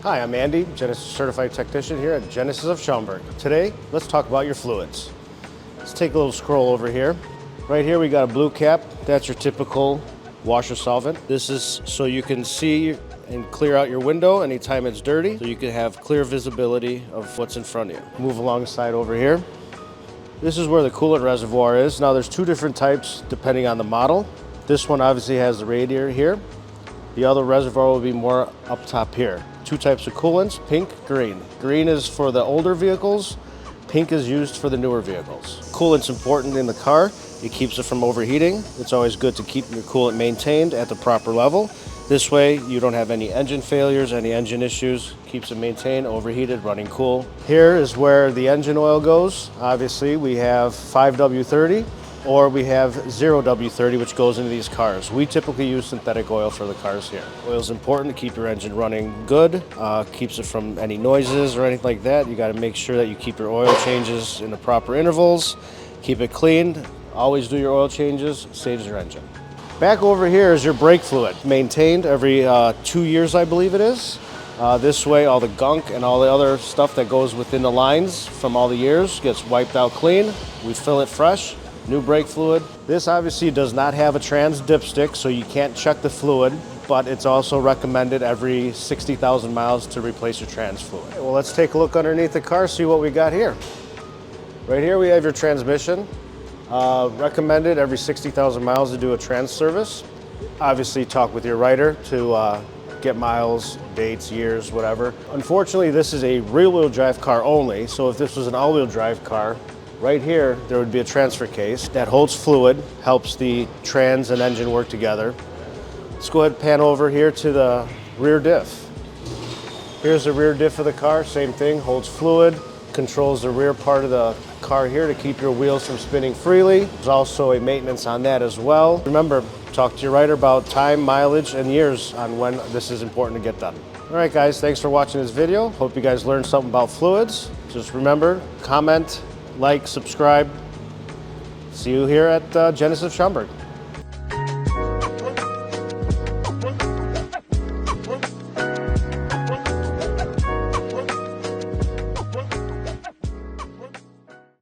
Hi, I'm Andy, Genesis Certified Technician here at Genesis of Schaumburg. Today, let's talk about your fluids. Let's take a little scroll over here. Right here we got a blue cap. That's your typical washer solvent. This is so you can see and clear out your window anytime it's dirty, so you can have clear visibility of what's in front of you. Move alongside over here. This is where the coolant reservoir is. Now there's two different types depending on the model. This one obviously has the radiator here. The other reservoir will be more up top here. Two types of coolants, pink, green. Green is for the older vehicles, pink is used for the newer vehicles. Coolant's important in the car. It keeps it from overheating. It's always good to keep your coolant maintained at the proper level. This way you don't have any engine failures, any engine issues. Keeps it maintained, overheated, running cool. Here is where the engine oil goes. Obviously we have 5W30 or we have 0W30, which goes into these cars. We typically use synthetic oil for the cars here. Oil is important to keep your engine running good, keeps it from any noises or anything like that. You gotta make sure that you keep your oil changes in the proper intervals, keep it clean, always do your oil changes, saves your engine. Back over here is your brake fluid, maintained every 2 years, I believe it is. This way all the gunk and all the other stuff that goes within the lines from all the years gets wiped out clean. We fill it fresh. New brake fluid. This obviously does not have a trans dipstick, so you can't check the fluid, but it's also recommended every 60,000 miles to replace your trans fluid. Well, let's take a look underneath the car, see what we got here. Right here we have your transmission. Recommended every 60,000 miles to do a trans service. Obviously talk with your writer to get miles, dates, years, whatever. Unfortunately, this is a rear-wheel drive car only, so if this was an all-wheel drive car, right here, there would be a transfer case that holds fluid, helps the trans and engine work together. Let's go ahead and pan over here to the rear diff. Here's the rear diff of the car, same thing, holds fluid, controls the rear part of the car here to keep your wheels from spinning freely. There's also a maintenance on that as well. Remember, talk to your writer about time, mileage, and years on when this is important to get done. All right, guys, thanks for watching this video. Hope you guys learned something about fluids. Just remember, comment, like, subscribe. See you here at Genesis of Schaumburg.